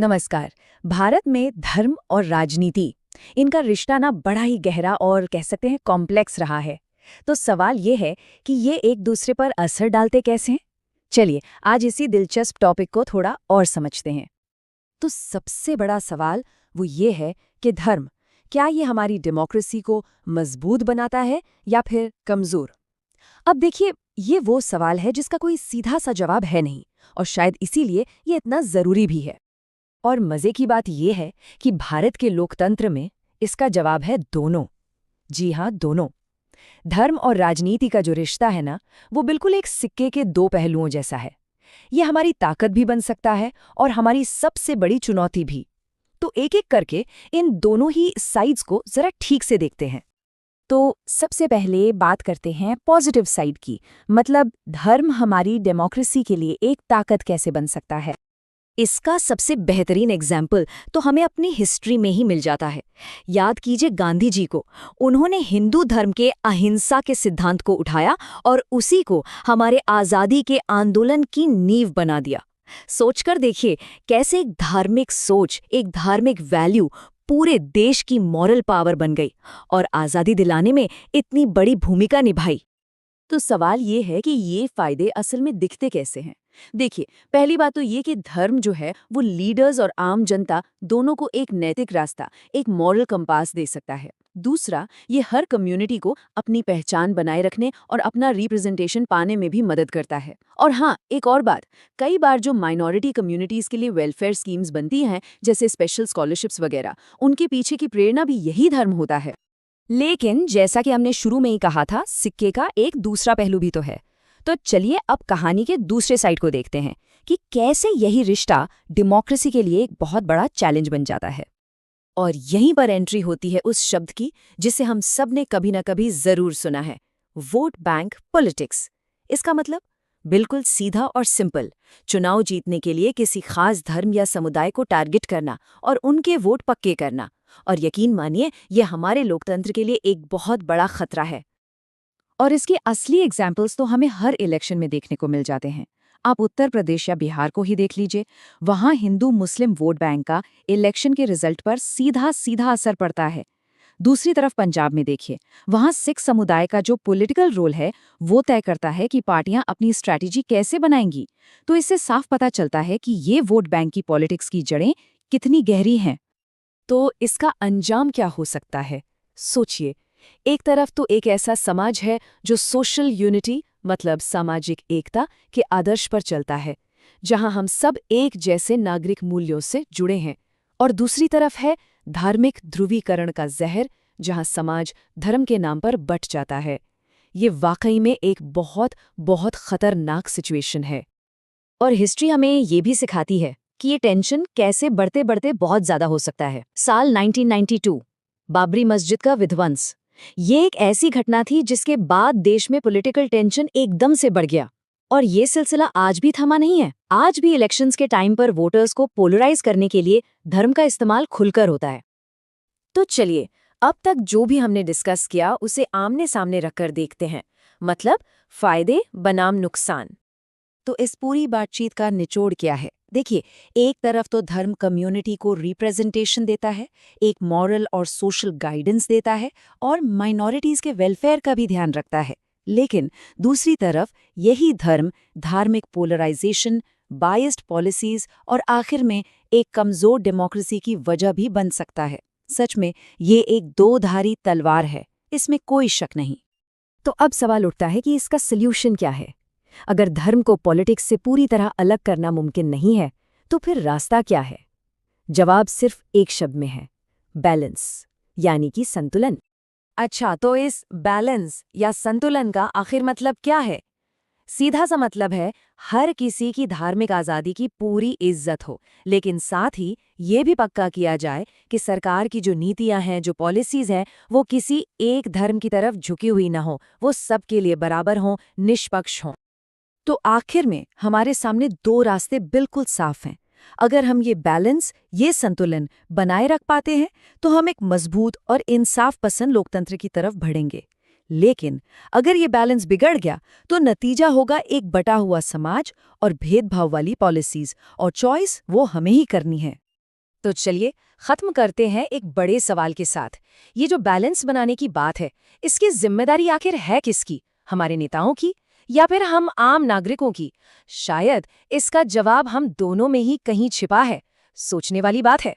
नमस्कार। भारत में धर्म और राजनीति, इनका रिश्ता ना बड़ा ही गहरा और कह सकते हैं कॉम्प्लेक्स रहा है। तो सवाल ये है कि ये एक दूसरे पर असर डालते कैसे हैं। चलिए आज इसी दिलचस्प टॉपिक को थोड़ा और समझते हैं। तो सबसे बड़ा सवाल वो ये है कि धर्म, क्या ये हमारी डेमोक्रेसी को मजबूत बनाता है या फिर कमजोर। अब देखिए, ये वो सवाल है जिसका कोई सीधा सा जवाब है नहीं, और शायद इसीलिए ये इतना जरूरी भी है। और मजे की बात यह है कि भारत के लोकतंत्र में इसका जवाब है दोनों। जी हाँ, दोनों। धर्म और राजनीति का जो रिश्ता है ना, वो बिल्कुल एक सिक्के के दो पहलुओं जैसा है। ये हमारी ताकत भी बन सकता है और हमारी सबसे बड़ी चुनौती भी। तो एक एक करके इन दोनों ही साइड्स को जरा ठीक से देखते हैं। तो सबसे पहले बात करते हैं पॉजिटिव साइड की, मतलब धर्म हमारी डेमोक्रेसी के लिए एक ताकत कैसे बन सकता है। इसका सबसे बेहतरीन एग्जाम्पल तो हमें अपनी हिस्ट्री में ही मिल जाता है। याद कीजिए गांधी जी को। उन्होंने हिंदू धर्म के अहिंसा के सिद्धांत को उठाया और उसी को हमारे आज़ादी के आंदोलन की नींव बना दिया। सोचकर देखिए कैसे एक धार्मिक सोच, एक धार्मिक वैल्यू पूरे देश की मॉरल पावर बन गई और आज़ादी दिलाने में इतनी बड़ी भूमिका निभाई। तो सवाल ये है कि ये फायदे असल में दिखते कैसे हैं। देखिए, पहली बात तो ये कि धर्म जो है वो लीडर्स और आम जनता दोनों को एक नैतिक रास्ता, एक मॉरल कंपास दे सकता है। दूसरा, ये हर कम्युनिटी को अपनी पहचान बनाए रखने और अपना रिप्रेजेंटेशन पाने में भी मदद करता है। और हाँ, एक और बात, कई बार जो माइनॉरिटी कम्युनिटीज के लिए वेलफेयर स्कीम्स बनती हैं, जैसे स्पेशल स्कॉलरशिप्स वगैरह, उनके पीछे की प्रेरणा भी यही धर्म होता है। लेकिन जैसा कि हमने शुरू में ही कहा था, सिक्के का एक दूसरा पहलू भी तो है। तो चलिए अब कहानी के दूसरे साइड को देखते हैं कि कैसे यही रिश्ता डेमोक्रेसी के लिए एक बहुत बड़ा चैलेंज बन जाता है। और यहीं पर एंट्री होती है उस शब्द की जिसे हम सब ने कभी न कभी जरूर सुना है, वोट बैंक पॉलिटिक्स। इसका मतलब बिल्कुल सीधा और सिंपल, चुनाव जीतने के लिए किसी खास धर्म या समुदाय को टारगेट करना और उनके वोट पक्के करना। और यकीन मानिए, यह हमारे लोकतंत्र के लिए एक बहुत बड़ा खतरा है। और इसके असली एग्जाम्पल्स तो हमें हर इलेक्शन में देखने को मिल जाते हैं। आप उत्तर प्रदेश या बिहार को ही देख लीजिए। वहाँ हिंदू मुस्लिम वोट बैंक का इलेक्शन के रिजल्ट पर सीधा सीधा असर पड़ता है। दूसरी तरफ पंजाब में देखिए, वहाँ सिख समुदाय का जो पॉलिटिकल रोल है वो तय करता है कि पार्टियां अपनी स्ट्रैटेजी कैसे बनाएंगी। तो इससे साफ पता चलता है कि ये वोट बैंक की पॉलिटिक्स की जड़ें कितनी गहरी हैं। तो इसका अंजाम क्या हो सकता है, सोचिए। एक तरफ तो एक ऐसा समाज है जो सोशल यूनिटी, मतलब सामाजिक एकता के आदर्श पर चलता है, जहां हम सब एक जैसे नागरिक मूल्यों से जुड़े हैं। और दूसरी तरफ है धार्मिक ध्रुवीकरण का जहर, जहां समाज धर्म के नाम पर बंट जाता है। ये वाकई में एक बहुत बहुत खतरनाक सिचुएशन है। और हिस्ट्री हमें ये भी सिखाती है कि ये टेंशन कैसे बढ़ते बढ़ते बहुत ज्यादा हो सकता है। साल 1992, बाबरी मस्जिद का विध्वंस। ये एक ऐसी घटना थी जिसके बाद देश में पॉलिटिकल टेंशन एकदम से बढ़ गया। और ये सिलसिला आज भी थमा नहीं है। आज भी इलेक्शंस के टाइम पर वोटर्स को पोलराइज करने के लिए धर्म का इस्तेमाल खुलकर होता है। तो चलिए, अब तक जो भी हमने डिस्कस किया उसे आमने सामने रखकर देखते हैं, मतलब फायदे बनाम नुकसान। तो इस पूरी बातचीत का निचोड़ क्या है? देखिए, एक तरफ तो धर्म कम्युनिटी को रिप्रेजेंटेशन देता है, एक मॉरल और सोशल गाइडेंस देता है और माइनॉरिटीज के वेलफेयर का भी ध्यान रखता है। लेकिन दूसरी तरफ यही धर्म धार्मिक पोलराइजेशन, बायस्ड पॉलिसीज और आखिर में एक कमजोर डेमोक्रेसी की वजह भी बन सकता है। सच में ये एक दो-धारी तलवार है, इसमें कोई शक नहीं। तो अब सवाल उठता है कि इसका सल्यूशन क्या है? अगर धर्म को पॉलिटिक्स से पूरी तरह अलग करना मुमकिन नहीं है, तो फिर रास्ता क्या है? जवाब सिर्फ एक शब्द में है, बैलेंस, यानी कि संतुलन। अच्छा, तो इस बैलेंस या संतुलन का आखिर मतलब क्या है? सीधा सा मतलब है, हर किसी की धार्मिक आज़ादी की पूरी इज्जत हो, लेकिन साथ ही ये भी पक्का किया जाए कि सरकार की जो नीतियां हैं, जो पॉलिसीज हैं, वो किसी एक धर्म की तरफ झुकी हुई ना हो, वो सबके लिए बराबर हों, निष्पक्ष हों। तो आखिर में हमारे सामने दो रास्ते बिल्कुल साफ हैं। अगर हम ये बैलेंस, ये संतुलन बनाए रख पाते हैं, तो हम एक मजबूत और इंसाफ पसंद लोकतंत्र की तरफ बढ़ेंगे। लेकिन अगर ये बैलेंस बिगड़ गया, तो नतीजा होगा एक बटा हुआ समाज और भेदभाव वाली पॉलिसीज, और चॉइस वो हमें ही करनी है। तो चलिए खत्म करते हैं एक बड़े सवाल के साथ। ये जो बैलेंस बनाने की बात है, इसकी जिम्मेदारी आखिर है किसकी? हमारे नेताओं की या फिर हम आम नागरिकों की? शायद इसका जवाब हम दोनों में ही कहीं छिपा है। सोचने वाली बात है।